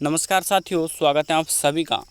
नमस्कार साथियों, स्वागत है आप सभी का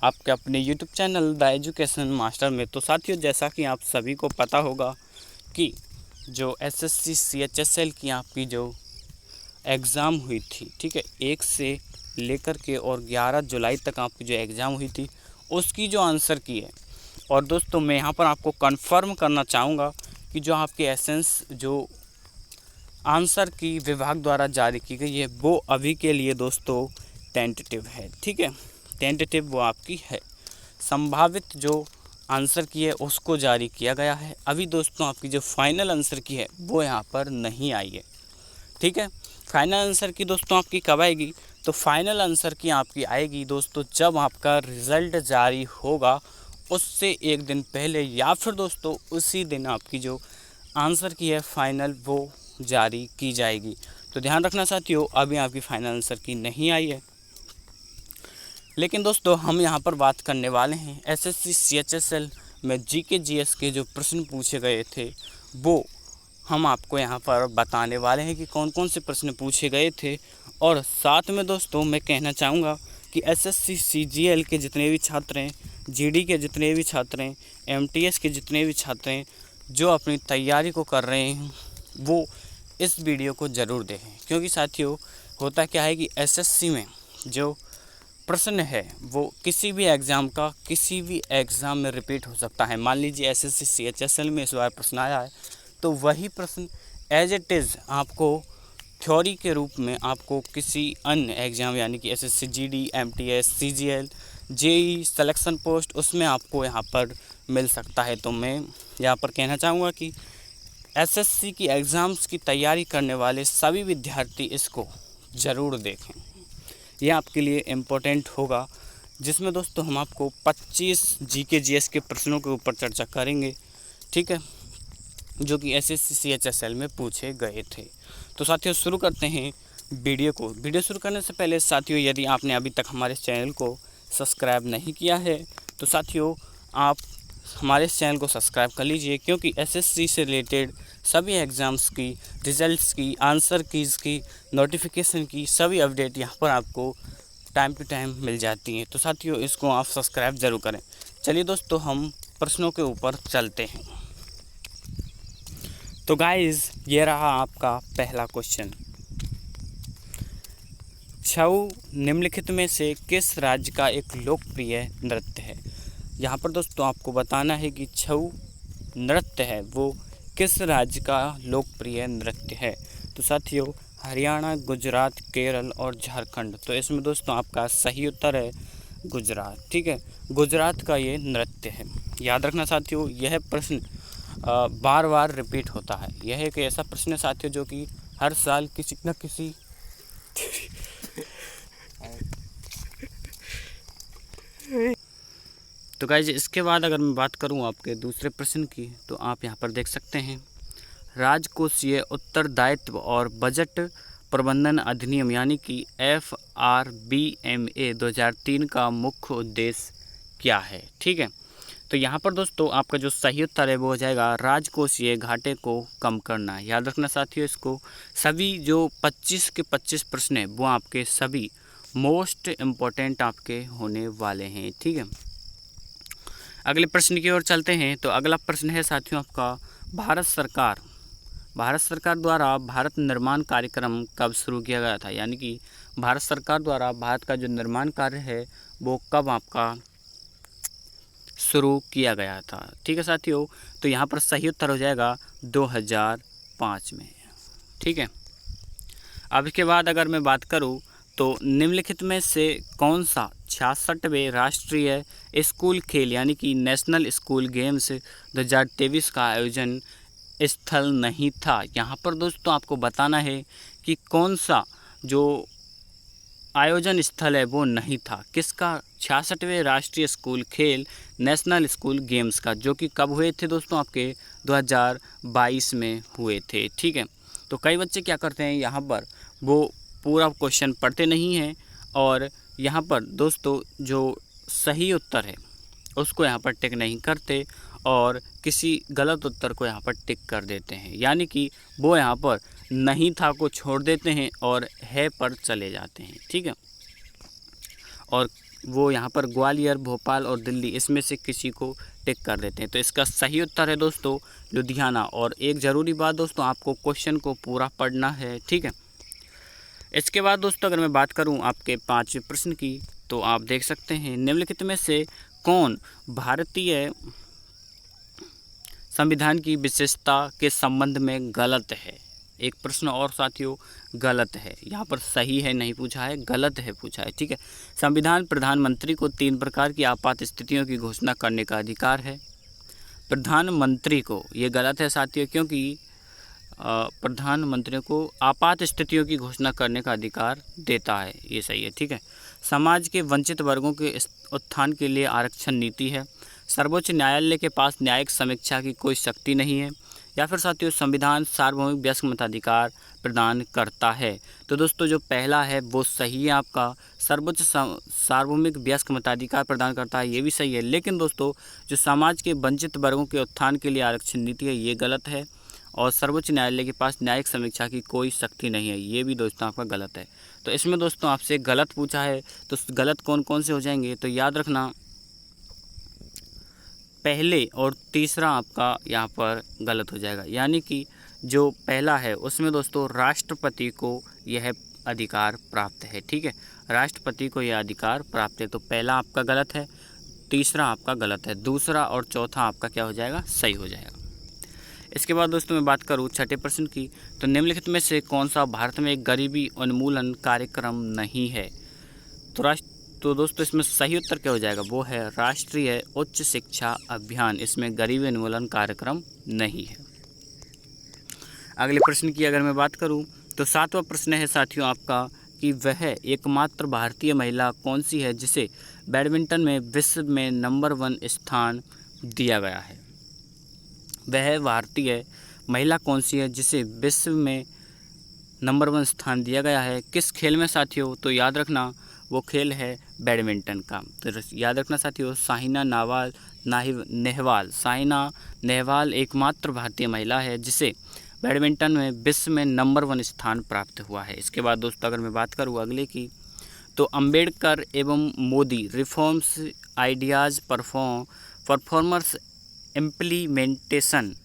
आपके अपने YouTube channel the education master में। तो साथियों, जैसा कि आप सभी को पता होगा कि जो SSC CHSL की आपकी जो एग्ज़ाम हुई थी, ठीक है, 1 से लेकर के और 11 जुलाई तक आपकी जो एग्ज़ाम हुई थी उसकी जो आंसर की है। और दोस्तों, मैं यहाँ पर आपको कंफर्म करना चाहूँगा कि जो आपके एसेंस जो आंसर की विभाग द्वारा जारी की गई है वो अभी के लिए दोस्तों टेंटेटिव है। ठीक है, टेंटेटिव वो आपकी है। संभावित जो आंसर की है उसको जारी किया गया है। अभी दोस्तों आपकी जो फाइनल आंसर की है वो यहाँ पर नहीं आई है। ठीक है, फाइनल आंसर की दोस्तों आपकी कब आएगी? तो फाइनल आंसर की आपकी आएगी दोस्तों जब आपका रिज़ल्ट जारी होगा उससे एक दिन पहले, या फिर दोस्तों उसी दिन आपकी जो आंसर की है फाइनल वो जारी की जाएगी। तो ध्यान रखना साथियों, अभी आपकी फाइनल आंसर की नहीं आई है। लेकिन दोस्तों हम यहाँ पर बात करने वाले हैं SSC CHSL में GK GS के जो प्रश्न पूछे गए थे वो हम आपको यहाँ पर बताने वाले हैं कि कौन कौन से प्रश्न पूछे गए थे। और साथ में दोस्तों मैं कहना चाहूँगा कि SSC CGL के जितने भी छात्र हैं, GD के जितने भी छात्र हैं, MTS के जितने भी छात्र हैं जो अपनी तैयारी को कर रहे हैं वो इस वीडियो को ज़रूर देखें। क्योंकि साथियों होता क्या है कि SSC में जो प्रश्न है वो किसी भी एग्ज़ाम का किसी भी एग्ज़ाम में रिपीट हो सकता है। मान लीजिए SSC CHSL में इस बार प्रश्न आया है तो वही प्रश्न एज इट इज़ आपको थ्योरी के रूप में आपको किसी अन्य एग्ज़ाम यानी कि SSC GD MTS CGL JEE selection post उसमें आपको यहाँ पर मिल सकता है। तो मैं यहाँ पर कहना चाहूँगा कि SSC की एग्ज़ाम्स की तैयारी करने वाले सभी विद्यार्थी इसको ज़रूर देखें। यह आपके लिए इम्पोर्टेंट होगा, जिसमें दोस्तों हम आपको 25 GK GS के प्रश्नों के ऊपर चर्चा करेंगे। ठीक है, जो कि SSC CHSL में पूछे गए थे। तो साथियों शुरू करते हैं वीडियो को। वीडियो शुरू करने से पहले साथियों, यदि आपने अभी तक हमारे चैनल को सब्सक्राइब नहीं किया है तो साथियों आप हमारे इस चैनल को सब्सक्राइब कर लीजिए, क्योंकि SSC से रिलेटेड सभी एग्ज़ाम्स की रिज़ल्ट्स की, आंसर कीज़ की, नोटिफिकेशन की सभी अपडेट यहाँ पर आपको टाइम टू टाइम मिल जाती हैं। तो साथियों इसको आप सब्सक्राइब ज़रूर करें। चलिए दोस्तों हम प्रश्नों के ऊपर चलते हैं। तो गाइज़ ये रहा आपका पहला क्वेश्चन। छऊ निम्नलिखित में से किस राज्य का एक लोकप्रिय नृत्य है? यहाँ पर दोस्तों आपको बताना है कि छऊ नृत्य है वो किस राज्य का लोकप्रिय नृत्य है। तो साथियों हरियाणा, गुजरात, केरल और झारखंड। तो इसमें दोस्तों आपका सही उत्तर है गुजरात। ठीक है, गुजरात का ये नृत्य है। याद रखना साथियों, यह प्रश्न बार बार रिपीट होता है। यह एक ऐसा प्रश्न है साथियों जो कि हर साल किसी न किसी तो गाइज इसके बाद अगर मैं बात करूं आपके दूसरे प्रश्न की, तो आप यहां पर देख सकते हैं राजकोषीय उत्तरदायित्व और बजट प्रबंधन अधिनियम यानी कि FRBMA 2003 का मुख्य उद्देश्य क्या है? ठीक है, तो यहाँ पर दोस्तों आपका जो सही उत्तर है वो हो जाएगा राजकोषीय घाटे को कम करना। याद रखना साथियों इसको, सभी जो 25 के 25 प्रश्न हैं वो आपके सभी मोस्ट इम्पोर्टेंट आपके होने वाले हैं। ठीक है, अगले प्रश्न की ओर चलते हैं। तो अगला प्रश्न है साथियों आपका भारत सरकार द्वारा भारत निर्माण कार्यक्रम कब शुरू किया गया था? यानी कि भारत सरकार द्वारा भारत का जो निर्माण कार्य है वो कब आपका शुरू किया गया था? ठीक है साथियों, तो यहाँ पर सही उत्तर हो जाएगा 2005 में। ठीक है, अब इसके बाद अगर मैं बात करूँ तो निम्नलिखित में से कौन सा 66वें राष्ट्रीय स्कूल खेल यानी कि नेशनल स्कूल गेम्स 2023 का आयोजन स्थल नहीं था? यहाँ पर दोस्तों आपको बताना है कि कौन सा जो आयोजन स्थल है वो नहीं था। किसका? 66वें राष्ट्रीय स्कूल खेल नेशनल स्कूल गेम्स का, जो कि कब हुए थे दोस्तों? आपके 2022 में हुए थे। ठीक है, तो कई बच्चे क्या करते हैं यहाँ पर वो पूरा क्वेश्चन पढ़ते नहीं हैं और यहाँ पर दोस्तों जो सही उत्तर है उसको यहाँ पर टिक नहीं करते और किसी गलत उत्तर को यहाँ पर टिक कर देते हैं, यानी कि वो यहाँ पर नहीं था को छोड़ देते हैं और है पर चले जाते हैं। ठीक है, और वो यहाँ पर ग्वालियर, भोपाल और दिल्ली इसमें से किसी को टिक कर देते हैं। तो इसका सही उत्तर है दोस्तों लुधियाना। और एक ज़रूरी बात दोस्तों, आपको क्वेश्चन को पूरा पढ़ना है, ठीक है। इसके बाद दोस्तों अगर मैं बात करूं आपके 5वें प्रश्न की, तो आप देख सकते हैं निम्नलिखित में से कौन भारतीय संविधान की विशेषता के संबंध में गलत है। एक प्रश्न और साथियों गलत है, यहाँ पर सही है नहीं पूछा है, गलत है पूछा है, ठीक है। संविधान प्रधानमंत्री को 3 प्रकार की आपात स्थितियों की घोषणा करने का अधिकार है। प्रधानमंत्री को, ये गलत है साथियों, क्योंकि प्रधानमंत्री को आपात स्थितियों की घोषणा करने का अधिकार देता है, ये सही है, ठीक है। समाज के वंचित वर्गों के उत्थान के लिए आरक्षण नीति है। सर्वोच्च न्यायालय के पास न्यायिक समीक्षा की कोई शक्ति नहीं है। या फिर साथियों संविधान सार्वभौमिक वयस्क मताधिकार प्रदान करता है। तो दोस्तों जो पहला है वो सही है आपका, सर्वोच्च सार्वभौमिक वयस्क मताधिकार प्रदान करता है, ये भी सही है। लेकिन दोस्तों जो समाज के वंचित वर्गों के उत्थान के लिए आरक्षण नीति है ये गलत है। और सर्वोच्च न्यायालय के पास न्यायिक समीक्षा की कोई शक्ति नहीं है, ये भी दोस्तों आपका गलत है। तो इसमें दोस्तों आपसे गलत पूछा है, तो गलत कौन कौन से हो जाएंगे, तो याद रखना पहले और तीसरा आपका यहाँ पर गलत हो जाएगा। यानी कि जो पहला है उसमें दोस्तों राष्ट्रपति को यह अधिकार प्राप्त है, ठीक है, राष्ट्रपति को यह अधिकार प्राप्त है। तो पहला आपका गलत है, तीसरा आपका गलत है, दूसरा और चौथा आपका क्या हो जाएगा, सही हो जाएगा। इसके बाद दोस्तों मैं बात करूँ 6ठे प्रश्न की, तो निम्नलिखित में से कौन सा भारत में गरीबी उन्मूलन कार्यक्रम नहीं है। तो दोस्तों इसमें सही उत्तर क्या हो जाएगा, वो है राष्ट्रीय उच्च शिक्षा अभियान, इसमें गरीबी उन्मूलन कार्यक्रम नहीं है। अगले प्रश्न की अगर मैं बात करूं तो 7वां प्रश्न है साथियों आपका कि वह एकमात्र भारतीय महिला कौन सी है जिसे बैडमिंटन में विश्व में नंबर 1 स्थान दिया गया है। वह भारतीय महिला कौन सी है जिसे विश्व में नंबर 1 स्थान दिया गया है, किस खेल में साथियों, तो याद रखना वो खेल है बैडमिंटन का। तो याद रखना साथियों साइना नेहवाल एकमात्र भारतीय महिला है जिसे बैडमिंटन में विश्व में नंबर 1 स्थान प्राप्त हुआ है। इसके बाद दोस्तों अगर मैं बात करूँ अगले की, तो अंबेडकर एवं Modi reforms ideas performers implementation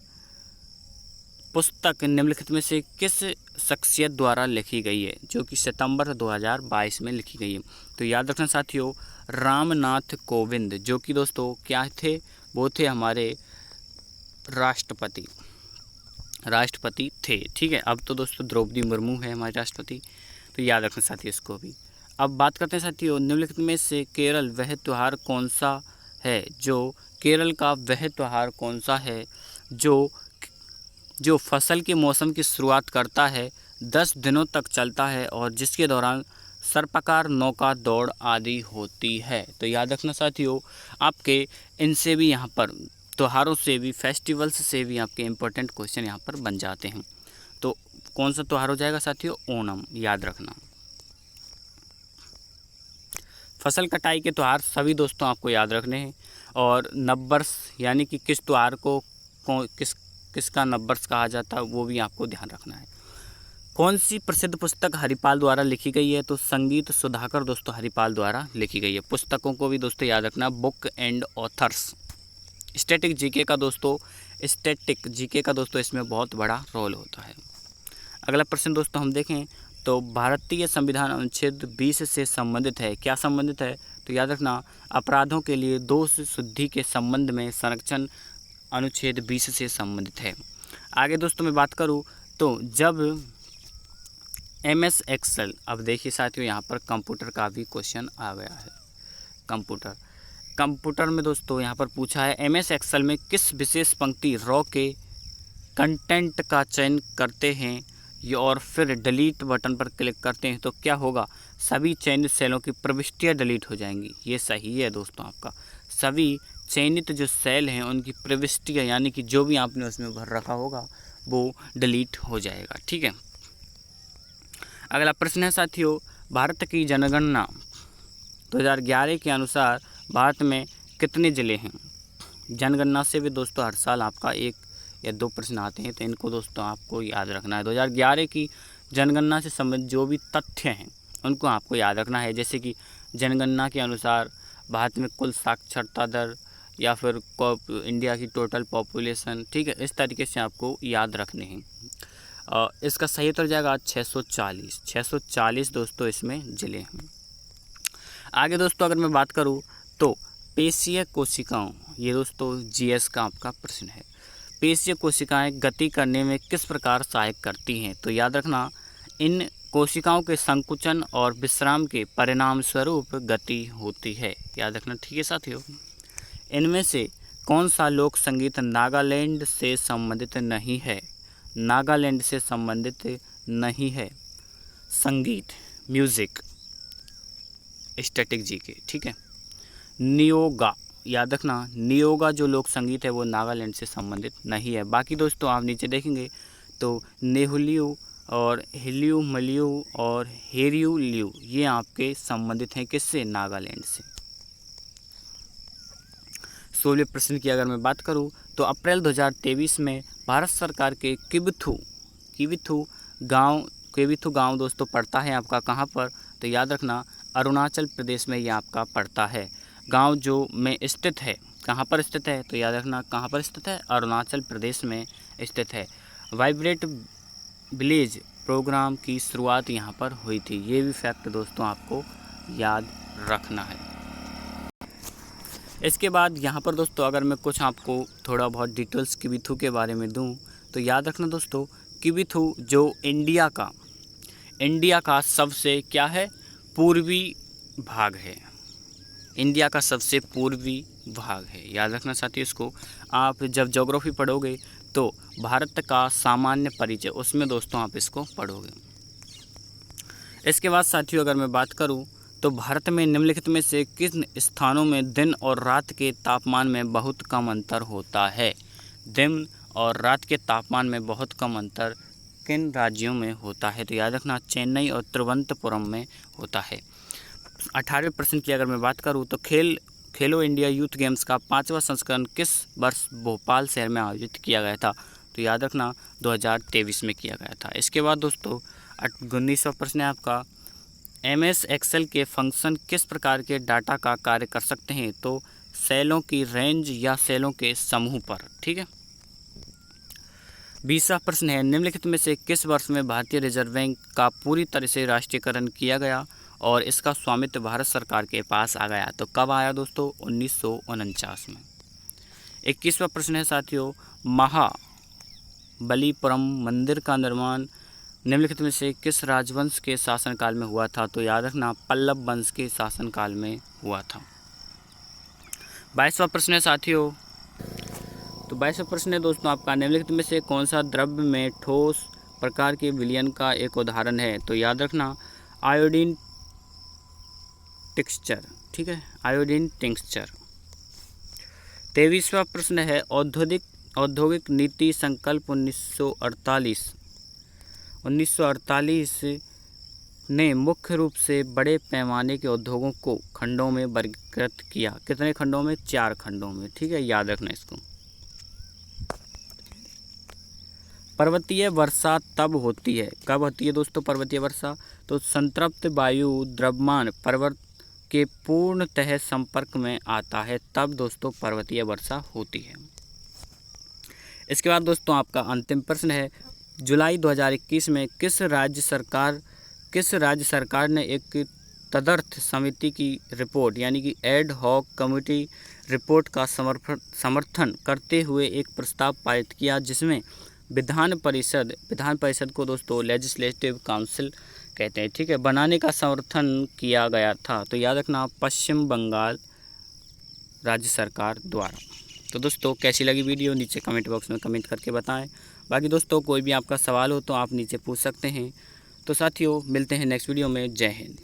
पुस्तक निम्नलिखित में से किस शख्सियत द्वारा लिखी गई है, जो कि सितंबर 2022 में लिखी गई है। तो याद रखना साथियों रामनाथ कोविंद, जो कि दोस्तों क्या थे, वो थे हमारे राष्ट्रपति थे, ठीक है। अब तो दोस्तों द्रौपदी मुर्मू है हमारे राष्ट्रपति, तो याद रखना साथियों इसको भी। अब बात करते हैं साथियों निम्नलिखित में से केरल वह त्यौहार कौन सा है, जो केरल का वह त्यौहार कौन सा है जो फसल के मौसम की शुरुआत करता है, 10 दिनों तक चलता है और जिसके दौरान सर्पाकार नौका दौड़ आदि होती है। तो याद रखना साथियों आपके इनसे भी यहाँ पर त्योहारों से भी, फेस्टिवल्स से भी आपके इम्पोर्टेंट क्वेश्चन यहाँ पर बन जाते हैं। तो कौन सा त्यौहार हो जाएगा साथियों, ओणम, याद रखना। फसल कटाई के त्यौहार सभी दोस्तों आपको याद रखने हैं। और नववर्ष यानी कि किस त्यौहार को किसका नववर्ष कहा जाता है वो भी आपको ध्यान रखना है। कौन सी प्रसिद्ध पुस्तक हरिपाल द्वारा लिखी गई है, तो संगीत सुधाकर दोस्तों हरिपाल द्वारा लिखी गई है। पुस्तकों को भी दोस्तों याद रखना, book and authors. Static GK का दोस्तों इसमें बहुत बड़ा रोल होता है। अगला प्रश्न दोस्तों हम देखें तो भारतीय संविधान अनुच्छेद 20 से संबंधित है, क्या संबंधित है, तो याद रखना अपराधों के लिए दोष शुद्धि के संबंध में संरक्षण अनुच्छेद 20 से संबंधित है। आगे दोस्तों मैं बात करूं तो जब MS एक्सेल, अब देखिए साथियों यहाँ पर कंप्यूटर का भी क्वेश्चन आ गया है। कंप्यूटर में दोस्तों यहाँ पर पूछा है MS एक्सेल में किस विशेष पंक्ति रॉ के कंटेंट का चयन करते हैं और फिर डिलीट बटन पर क्लिक करते हैं तो क्या होगा, सभी चयनित सेलों की प्रविष्टियाँ डिलीट हो जाएंगी। ये सही है दोस्तों आपका, सभी चयनित जो सेल हैं उनकी प्रविष्टियाँ यानी कि जो भी आपने उसमें भर रखा होगा वो डिलीट हो जाएगा, ठीक है। अगला प्रश्न है साथियों भारत की जनगणना 2011 के अनुसार भारत में कितने ज़िले हैं। जनगणना से भी दोस्तों हर साल आपका 1 या 2 प्रश्न आते हैं, तो इनको दोस्तों आपको याद रखना है। 2011 की जनगणना से संबंधित जो भी तथ्य हैं उनको आपको याद रखना है। जैसे कि जनगणना के अनुसार भारत में कुल साक्षरता दर या फिर इंडिया की टोटल पॉपुलेशन, ठीक है, इस तरीके से आपको याद रखने हैं। इसका सही उत्तर जाएगा 640 दोस्तों इसमें जिले हैं। आगे दोस्तों अगर मैं बात करूं तो पेशीय कोशिकाओं, ये दोस्तों जीएस का आपका प्रश्न है। पेशीय कोशिकाएं गति करने में किस प्रकार सहायक करती हैं? तो याद रखना, इन कोशिकाओं के संकुचन और विश्राम के परिणाम स्वरूप गति होती है। याद रखना, ठीक है साथियों। इनमें से कौन सा लोक संगीत नागालैंड से संबंधित नहीं है? नागालैंड से संबंधित नहीं है संगीत, म्यूजिक, स्टैटिक जीके, ठीक है। नियोगा, याद रखना, नियोगा जो लोक संगीत है वो नागालैंड से संबंधित नहीं है। बाकी दोस्तों आप नीचे देखेंगे तो नेहुलियो और हिलियो मलियो और हेरियो लियो ये आपके संबंधित हैं किससे? नागालैंड से। 16वें प्रश्न की अगर मैं बात करूं तो अप्रैल 2023 में भारत सरकार के किबिथु गांव दोस्तों पड़ता है आपका कहां पर? तो याद रखना, अरुणाचल प्रदेश में ये आपका पड़ता है। गांव जो में स्थित है, कहां पर स्थित है? तो याद रखना, कहां पर स्थित है? अरुणाचल प्रदेश में स्थित है। वाइब्रेट विलेज प्रोग्राम की शुरुआत यहां पर हुई थी। ये भी फैक्ट दोस्तों आपको याद रखना है। इसके बाद यहाँ पर दोस्तों अगर मैं कुछ आपको थोड़ा बहुत डिटेल्स किबिथु के बारे में दूं तो याद रखना दोस्तों, किबिथु जो इंडिया का सबसे क्या है? पूर्वी भाग है। इंडिया का सबसे पूर्वी भाग है। याद रखना साथियों, इसको आप जब ज्योग्राफी पढ़ोगे तो भारत का सामान्य परिचय उसमें दोस्तों आप इसको पढ़ोगे। इसके बाद साथियों अगर मैं बात करूं तो भारत में निम्नलिखित में से किन स्थानों में दिन और रात के तापमान में बहुत कम अंतर होता है? दिन और रात के तापमान में बहुत कम अंतर किन राज्यों में होता है? तो याद रखना, चेन्नई और तिरुवनंतपुरम में होता है। 18वें प्रश्न की अगर मैं बात करूं तो खेलो इंडिया यूथ गेम्स का 5वां संस्करण किस वर्ष भोपाल शहर में आयोजित किया गया था? तो याद रखना 2023 में किया गया था। इसके बाद दोस्तों 19वां प्रश्न है आपका, MS एक्सेल के फंक्शन किस प्रकार के डाटा का कार्य कर सकते हैं? तो सेलों की रेंज या सेलों के समूह पर, ठीक है। 20वां प्रश्न है, निम्नलिखित में से किस वर्ष में भारतीय रिजर्व बैंक का पूरी तरह से राष्ट्रीयकरण किया गया और इसका स्वामित्व भारत सरकार के पास आ गया? तो कब आया दोस्तों? 1949 में। 21वां प्रश्न है साथियों, महाबलीपुरम मंदिर का निर्माण निम्नलिखित में से किस राजवंश के शासनकाल में हुआ था? तो याद रखना, पल्लव वंश के शासनकाल में हुआ था। 22वां प्रश्न है साथियों, तो 22वां प्रश्न है दोस्तों आपका, निम्नलिखित में से कौन सा द्रव्य में ठोस प्रकार के विलयन का एक उदाहरण है? तो याद रखना, आयोडीन टिक्सचर, ठीक है, आयोडीन टिक्सचर। 23वां प्रश्न है, औद्योगिक नीति संकल्प 1948 ने मुख्य रूप से बड़े पैमाने के उद्योगों को खंडों में वर्गीकृत किया। कितने खंडों में? 4 खंडों में, ठीक है, याद रखना इसको। पर्वतीय वर्षा तब होती है, कब होती है दोस्तों पर्वतीय वर्षा? तो संतृप्त वायु द्रव्यमान पर्वत के पूर्णतः संपर्क में आता है, तब दोस्तों पर्वतीय वर्षा होती है। इसके बाद दोस्तों आपका अंतिम प्रश्न है, जुलाई 2021 में किस राज्य सरकार ने एक तदर्थ समिति की रिपोर्ट यानी कि एड हॉक कमेटी रिपोर्ट का समर्थन करते हुए एक प्रस्ताव पारित किया, जिसमें विधान परिषद को दोस्तों लेजिस्लेटिव काउंसिल कहते हैं, ठीक है, बनाने का समर्थन किया गया था? तो याद रखना, पश्चिम बंगाल राज्य सरकार द्वारा। तो दोस्तों कैसी लगी वीडियो नीचे कमेंट बॉक्स में कमेंट करके बताएं। बाकी दोस्तों कोई भी आपका सवाल हो तो आप नीचे पूछ सकते हैं। तो साथियों मिलते हैं नेक्स्ट वीडियो में। जय हिंद।